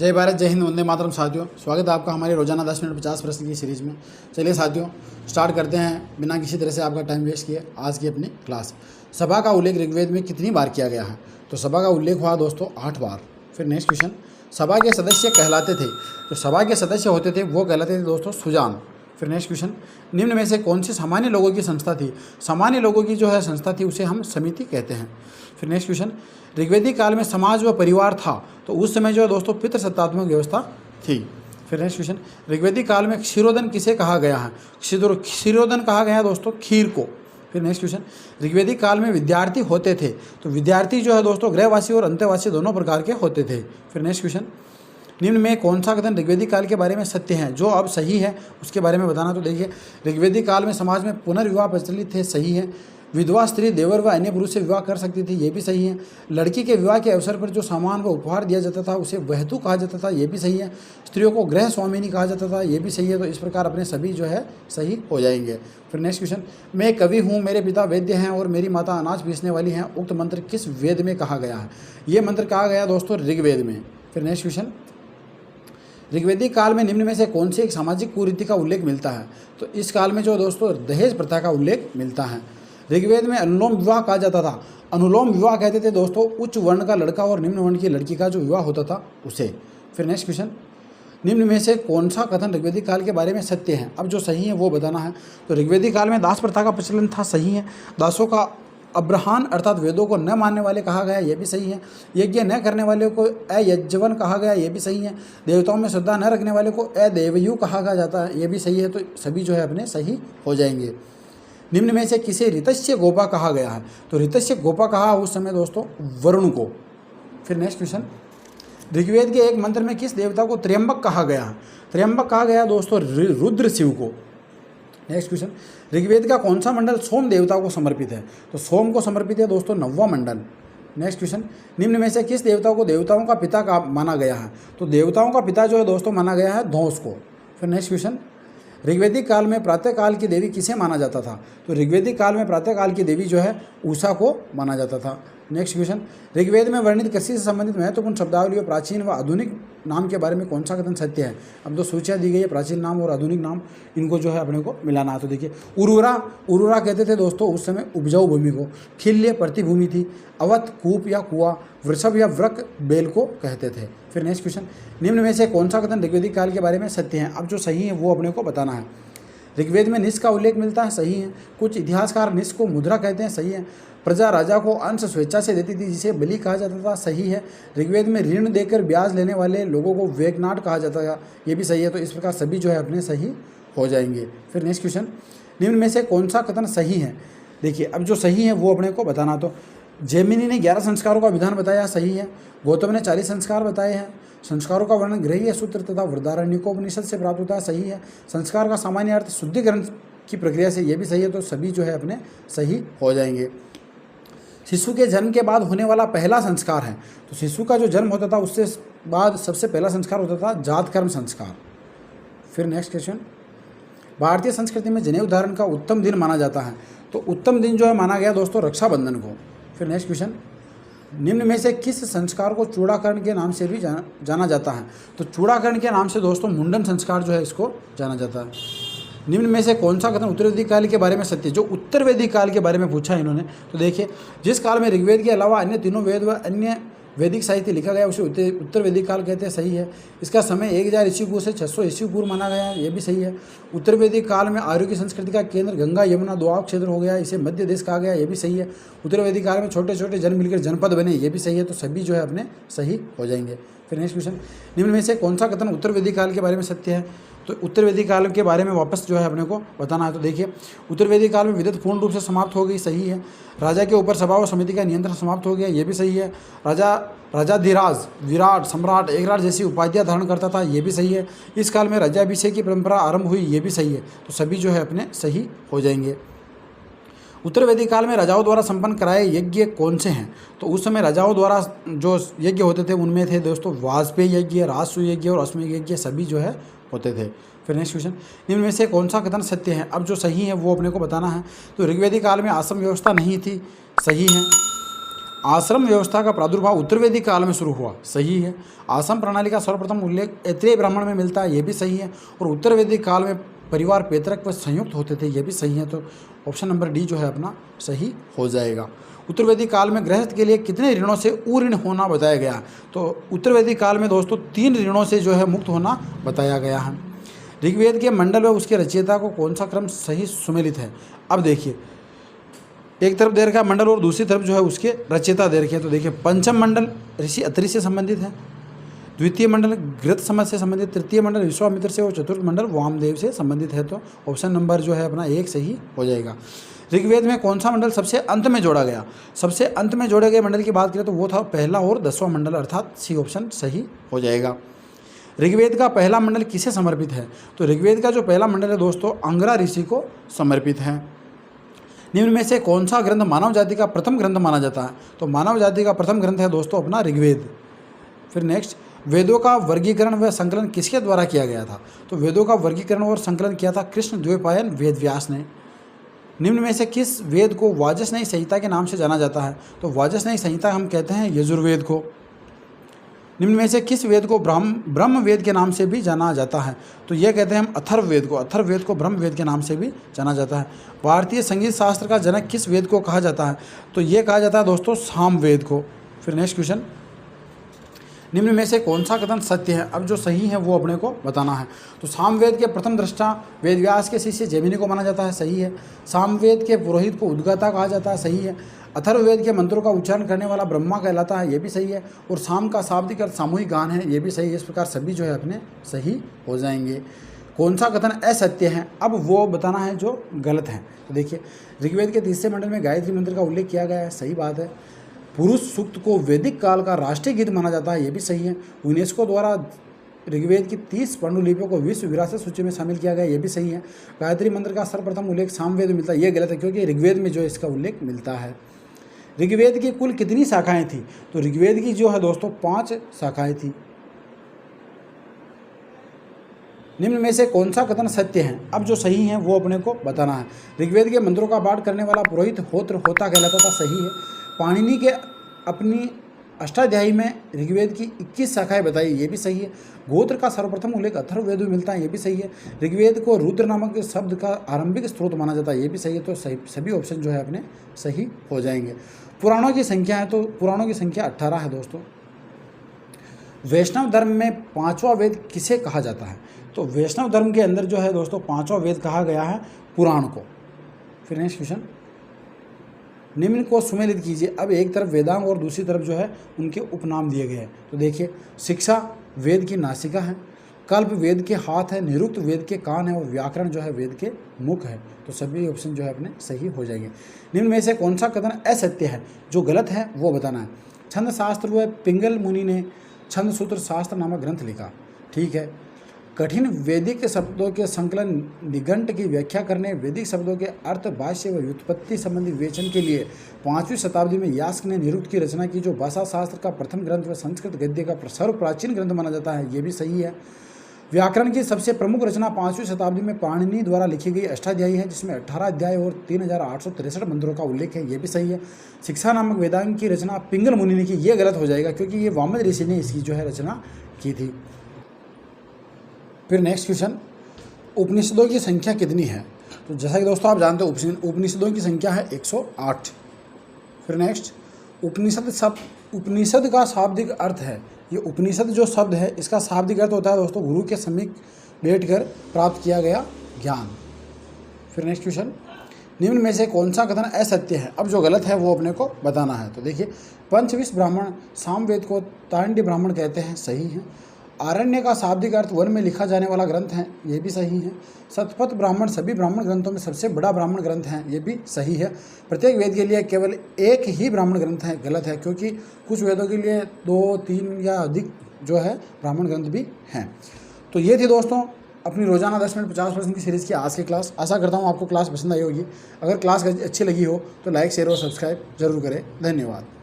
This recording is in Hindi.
जय भारत, जय हिंद, वंदे मातरम। साथियों, स्वागत है आपका हमारे रोजाना 10 मिनट 50 प्रश्न की सीरीज़ में। चलिए साथियों, स्टार्ट करते हैं बिना किसी तरह से आपका टाइम वेस्ट किए आज की अपनी क्लास। सभा का उल्लेख ऋग्वेद में कितनी बार किया गया है? तो सभा का उल्लेख हुआ दोस्तों 8 बार। फिर नेक्स्ट क्वेश्चन, सभा के सदस्य कहलाते थे, तो सभा के सदस्य होते थे वो कहलाते थे दोस्तों सुजान। फिर नेक्स्ट क्वेश्चन, निम्न में से कौन सी सामान्य लोगों की संस्था थी? सामान्य लोगों की जो है संस्था थी उसे हम समिति कहते हैं। फिर नेक्स्ट क्वेश्चन, ऋग्वेदिक काल में समाज व परिवार था, तो उस समय जो है दोस्तों पितृसत्तात्मक व्यवस्था थी। फिर नेक्स्ट क्वेश्चन, ऋग्वेदिक काल में क्षीरोदन किसे कहा गया है? क्षीरोदन कहा गया है दोस्तों खीर को। फिर नेक्स्ट क्वेश्चन, ऋग्वेदिक काल में विद्यार्थी होते थे, तो विद्यार्थी जो है दोस्तों गृहवासी और अंत्यवासी दोनों प्रकार के होते थे। फिर नेक्स्ट क्वेश्चन, निम्न में कौन सा कथन ऋग्वेदिक काल के बारे में सत्य है जो अब सही है उसके बारे में बताना। तो देखिए, ऋग्वेदिक काल में समाज में पुनर्विवाह प्रचलित थे, सही है। विधवा स्त्री देवर व अन्य पुरुष से विवाह कर सकती थी, ये भी सही है। लड़की के विवाह के अवसर पर जो सामान व उपहार दिया जाता था उसे वहतु कहा जाता था, ये भी सही है। स्त्रियों को गृह स्वामिनी कहा जाता था, ये भी सही है। तो इस प्रकार अपने सभी जो है सही हो जाएंगे। फिर नेक्स्ट क्वेश्चन, मैं कवि हूँ, मेरे पिता वैद्य हैं और मेरी माता अनाज पीसने वाली हैं, उक्त मंत्र किस वेद में कहा गया है? ये मंत्र कहा गया दोस्तों ऋग्वेद में। फिर नेक्स्ट क्वेश्चन, ऋग्वेदिक काल में निम्न में से कौन सी एक सामाजिक कुरीति का उल्लेख मिलता है? तो इस काल में जो दोस्तों दहेज प्रथा का उल्लेख मिलता है। ऋग्वेद में अनुलोम विवाह कहा जाता था। अनुलोम विवाह कहते थे दोस्तों उच्च वर्ण का लड़का और निम्न वर्ण की लड़की का जो विवाह होता था उसे। फिर नेक्स्ट क्वेश्चन, निम्न में से कौन सा कथन ऋग्वेदिक काल के बारे में सत्य है? अब जो सही है वो बताना है। तो ऋग्वेदिक काल में दास प्रथा का प्रचलन था, सही है। दासों का अब्रहान अर्थात वेदों को न मानने वाले कहा गया, ये भी सही है। यज्ञ न करने वाले को अयज्वन कहा गया, ये भी सही है। देवताओं में श्रद्धा न रखने वाले को अदेवयु कहा जाता है, ये भी सही है। तो सभी जो है अपने सही हो जाएंगे। निम्न में से किसे ऋतस्य गोपा कहा गया है? तो ऋतस्य गोपा कहा उस समय दोस्तों वरुण को। फिर नेक्स्ट क्वेश्चन, ऋग्वेद के एक मंत्र में किस देवता को त्र्यंबक कहा गया है? त्र्यंबक कहा गया दोस्तों रुद्र शिव को। नेक्स्ट क्वेश्चन, ऋग्वेद का कौन सा मंडल सोम देवता को समर्पित है? तो सोम को समर्पित है दोस्तों 9वां मंडल। नेक्स्ट क्वेश्चन, निम्न में से किस देवता को देवताओं का पिता का माना गया है? तो देवताओं का पिता जो है दोस्तों माना गया है धौंस को। फिर नेक्स्ट क्वेश्चन, ऋग्वेदिक काल में प्रातःकाल की देवी किसे माना जाता था? तो ऋग्वेदिक काल में प्रातःकाल की देवी जो है उषा को माना जाता था। नेक्स्ट क्वेश्चन, ऋग्वेद में वर्णित कृषि से संबंधित महत्वपूर्ण शब्दावली और प्राचीन व आधुनिक नाम के बारे में कौन सा कथन सत्य है? अब दो सूचियाँ दी गई है, प्राचीन नाम और आधुनिक नाम, इनको जो है अपने को मिलाना है। तो देखिए, उर्वरा कहते थे दोस्तों उस समय उपजाऊ भूमि को। खिल्य प्रतिभूमि थी। अवत कूप या कुआं। वृषभ या व्रक बेल को कहते थे। फिर नेक्स्ट क्वेश्चन, निम्न में से कौन सा कथन ऋग्वेदिक काल के बारे में सत्य है? अब जो सही है वो अपने को बताना है। ऋग्वेद में निस का उल्लेख मिलता है, सही है। कुछ इतिहासकार निस को मुद्रा कहते हैं, सही है। प्रजा राजा को अंश स्वेच्छा से देती थी जिसे बलि कहा जाता था, सही है। ऋग्वेद में ऋण देकर ब्याज लेने वाले लोगों को वेगनाट कहा जाता था, ये भी सही है। तो इस प्रकार सभी जो है अपने सही हो जाएंगे। फिर नेक्स्ट क्वेश्चन, निम्न में से कौन सा कथन सही है? देखिए, अब जो सही है वो अपने को बताना। तो जैमिनी ने 11 संस्कारों का विधान बताया, सही है। गौतम ने 40 संस्कार बताए हैं। संस्कारों का वर्णन गृहीय सूत्र तथा वृद्धारण्यकोपनिषद से प्राप्त होता है, सही है। संस्कार का सामान्य अर्थ शुद्धिकरण की प्रक्रिया से, ये भी सही है। तो सभी जो है अपने सही हो जाएंगे। शिशु के जन्म के बाद होने वाला पहला संस्कार है, तो शिशु का जो जन्म होता था उससे बाद सबसे पहला संस्कार होता था जातकर्म संस्कार। फिर नेक्स्ट क्वेश्चन, भारतीय संस्कृति में जनेऊ धारण का उत्तम दिन माना जाता है, तो उत्तम दिन जो है माना गया दोस्तों रक्षाबंधन को। फिर नेक्स्ट क्वेश्चन, निम्न में से किस संस्कार को चूड़ाकरण के नाम से भी जाना जाता है? तो चूड़ाकरण के नाम से दोस्तों मुंडन संस्कार जो है इसको जाना जाता है। निम्न में से कौन सा कथन उत्तर वैदिक काल के बारे में सत्य? जो उत्तर वैदिक काल के बारे में पूछा है इन्होंने, तो देखिए, जिस काल में ऋग्वेद के अलावा अन्य तीनों वेद व अन्य वैदिक साहित्य लिखा गया उसे उत्तर वैदिक काल कहते हैं, सही है। इसका समय 1000 ईस्वी पूर्व से 600 ईस्वी पूर्व माना गया है, ये भी सही है। उत्तर वैदिक काल में आर्यों की संस्कृति का केंद्र गंगा यमुना दोआब क्षेत्र हो गया, इसे मध्य देश कहा गया, ये भी सही है। उत्तर वैदिक काल में छोटे छोटे जन मिलकर जनपद बने, ये भी सही है। तो सभी जो है अपने सही हो जाएंगे। फिर नेक्स्ट क्वेश्चन, निम्न में से कौन सा कथन उत्तर वैदिक काल के बारे में सत्य है? तो उत्तर वैदिक काल के बारे में वापस जो है अपने को बताना है। तो देखिए, उत्तर वैदिक काल में विद्युत पूर्ण रूप से समाप्त हो गई, सही है। राजा के ऊपर सभा व समिति का नियंत्रण समाप्त हो गया, ये भी सही है। राजाधिराज, विराट, सम्राट, एकराट जैसी उपाधियां धारण करता था, ये भी सही है। इस काल में राज्याभिषेक की परंपरा आरंभ हुई, ये भी सही है। तो सभी जो है अपने सही हो जाएंगे। उत्तर वैदिक काल में राजाओं द्वारा संपन्न कराए यज्ञ कौन से हैं? तो उस समय राजाओं द्वारा जो यज्ञ होते थे उनमें थे दोस्तों वाजपेयी यज्ञ, राजसूय यज्ञ और अश्वमेध यज्ञ, सभी जो है होते थे। फिर नेक्स्ट क्वेश्चन, निम्न में से कौन सा कथन सत्य है? अब जो सही है वो अपने को बताना है। तो ऋग्वेदिक काल में आश्रम व्यवस्था नहीं थी, सही है। आश्रम व्यवस्था का प्रादुर्भाव उत्तर वैदिक काल में शुरू हुआ, सही है। आश्रम प्रणाली का सर्वप्रथम उल्लेख ऐत्रेय ब्राह्मण में मिलता है, ये भी सही है। और उत्तर वैदिक काल में परिवार पैतृक व संयुक्त होते थे, ये भी सही है। तो ऑप्शन नंबर डी जो है अपना सही हो जाएगा। उत्तर वैदिक काल में गृहस्थ के लिए कितने ऋणों से उऋण होना बताया गया है? तो उत्तर वैदिक काल में दोस्तों 3 ऋणों से जो है मुक्त होना बताया गया है। ऋग्वेद के मंडल व उसके रचयिता को कौन सा क्रम सही सुमेलित है? अब देखिए, एक तरफ दे रखा है मंडल और दूसरी तरफ जो है उसके रचयिता दे रखे हैं। तो देखिए, पंचम मंडल ऋषि अत्रि से संबंधित है, द्वितीय मंडल घृत समाज से संबंधित, तृतीय मंडल विश्वामित्र से और चतुर्थ मंडल वामदेव से संबंधित है। तो ऑप्शन नंबर जो है अपना 1 सही हो जाएगा। ऋग्वेद में कौन सा मंडल सबसे अंत में जोड़ा गया? सबसे अंत में जोड़े गए मंडल की बात करें तो वो था पहला और 10वां मंडल, अर्थात सी ऑप्शन सही हो जाएगा। ऋग्वेद का पहला मंडल किसे समर्पित है? तो ऋग्वेद का जो पहला मंडल है दोस्तों अंगरा ऋषि को समर्पित है। निम्न में से कौन सा ग्रंथ मानव जाति का प्रथम ग्रंथ माना जाता है? तो मानव जाति का प्रथम ग्रंथ है दोस्तों अपना ऋग्वेद। फिर नेक्स्ट, वेदों का वर्गीकरण व संकलन किसके द्वारा किया गया था? तो वेदों का वर्गीकरण और संकलन किया था कृष्ण द्वैपायन वेदव्यास ने। निम्न में से किस वेद को वाजस्नेयी संहिता के नाम से जाना जाता है? तो वाजस्नेयी संहिता हम कहते हैं यजुर्वेद को। निम्न में से किस वेद को ब्रह्म वेद के नाम से भी जाना जाता है? तो ये कहते हैं हम अथर्ववेद को। अथर्ववेद को ब्रह्म वेद के नाम से भी जाना जाता है। भारतीय संगीत शास्त्र का जनक किस वेद को कहा जाता है? तो ये कहा जाता है दोस्तों सामवेद को। फिर नेक्स्ट क्वेश्चन, निम्न में से कौन सा कथन सत्य है? अब जो सही है वो अपने को बताना है। तो सामवेद के प्रथम दृष्टा वेदव्यास के शिष्य जैमिनी को माना जाता है, सही है। सामवेद के पुरोहित को उद्गाता कहा जाता है, सही है। अथर्ववेद के मंत्रों का उच्चारण करने वाला ब्रह्मा कहलाता है, ये भी सही है। और साम का शाब्दिक अर्थ सामूहिक गान है, ये भी सही है। इस प्रकार सभी जो है अपने सही हो जाएंगे। कौन सा कथन असत्य है? अब वो बताना है जो गलत है। तो देखिए, ऋग्वेद के 3 मंडल में गायत्री मंत्र का उल्लेख किया गया है, सही बात है। पुरुष सूक्त को वैदिक काल का राष्ट्रीय गीत माना जाता है, ये भी सही है। यूनेस्को द्वारा ऋग्वेद की 30 पांडुलिपियों को विश्व विरासत सूची में शामिल किया गया, ये भी सही है। गायत्री मंत्र का सर्वप्रथम उल्लेख सामवेद में मिलता है, ये गलत है क्योंकि ऋग्वेद में जो इसका उल्लेख मिलता है। ऋग्वेद की कुल कितनी शाखाएं थी? तो ऋग्वेद की जो है दोस्तों 5 शाखाएं थी। निम्न में से कौन सा कथन सत्य है? अब जो सही है वो अपने को बताना है। ऋग्वेद के मंत्रों का पाठ करने वाला पुरोहित होता कहलाता था, सही है। पाणिनि के अपनी अष्टाध्यायी में ऋग्वेद की 21 शाखाएं बताई, ये भी सही है। गोत्र का सर्वप्रथम उल्लेख अथर्ववेद में मिलता है, ये भी सही है। ऋग्वेद को रुद्र नामक शब्द का आरंभिक स्रोत माना जाता है, ये भी सही है। तो सभी ऑप्शन जो है अपने सही हो जाएंगे। पुराणों की संख्या है, तो पुराणों की संख्या 18 है दोस्तों। वैष्णव धर्म में 5वां वेद किसे कहा जाता है? तो वैष्णव धर्म के अंदर जो है दोस्तों 5वां वेद कहा गया है पुराण को। फिर नेक्स्ट क्वेश्चन, निम्न को सुमेलित कीजिए। अब एक तरफ वेदांग और दूसरी तरफ जो है उनके उपनाम दिए गए हैं। तो देखिए, शिक्षा वेद की नासिका है, कल्प वेद के हाथ है, निरुक्त वेद के कान है और व्याकरण जो है वेद के मुख है। तो सभी ऑप्शन जो है अपने सही हो जाएंगे। निम्न में से कौन सा कथन असत्य है? जो गलत है वो बताना है। छंद शास्त्र व पिंगल मुनि ने छंद सूत्र शास्त्र नामक ग्रंथ लिखा, ठीक है। कठिन वैदिक शब्दों के संकलन निघंट की व्याख्या करने, वैदिक शब्दों के अर्थ, भाष्य व व्युत्पत्ति संबंधी विवेचन के लिए 5वीं शताब्दी में यास्क ने निरुक्त की रचना की, जो भाषा शास्त्र का प्रथम ग्रंथ व संस्कृत गद्य का सर्व प्राचीन ग्रंथ माना जाता है, ये भी सही है। व्याकरण की सबसे प्रमुख रचना 5वीं शताब्दी में पाणिनि द्वारा लिखी गई अष्टाध्यायी है, जिसमें 18 अध्याय और 3863 मंत्रों का उल्लेख है, ये भी सही है। शिक्षा नामक वेदांग की रचना पिंगल मुनि ने की, ये गलत हो जाएगा क्योंकि ये वामन ऋषि ने इसकी जो है रचना की थी। फिर नेक्स्ट क्वेश्चन, उपनिषदों की संख्या कितनी है? तो जैसा कि दोस्तों आप जानते हो उपनिषदों की संख्या है 108। फिर नेक्स्ट, उपनिषद का शाब्दिक अर्थ है, ये उपनिषद जो शब्द है इसका शाब्दिक अर्थ होता है दोस्तों गुरु के समीप बैठकर प्राप्त किया गया ज्ञान। फिर नेक्स्ट क्वेश्चन, निम्न में से कौन सा कथन असत्य है? अब जो गलत है वो अपने को बताना है। तो देखिए, पंचविश ब्राह्मण सामवेद को तांडी ब्राह्मण कहते हैं, सही है। आरण्य का शाब्दिक अर्थ वन में लिखा जाने वाला ग्रंथ है, ये भी सही है। शतपथ ब्राह्मण सभी ब्राह्मण ग्रंथों में सबसे बड़ा ब्राह्मण ग्रंथ है, ये भी सही है। प्रत्येक वेद के लिए केवल एक ही ब्राह्मण ग्रंथ है, गलत है क्योंकि कुछ वेदों के लिए 2, 3 या अधिक जो है ब्राह्मण ग्रंथ भी हैं। तो ये थी दोस्तों अपनी रोजाना 10 मिनट 50% की सीरीज़ की आज की क्लास। आशा करता हूँ आपको क्लास पसंद आई होगी। अगर क्लास अच्छी लगी हो तो लाइक, शेयर और सब्सक्राइब जरूर करें। धन्यवाद।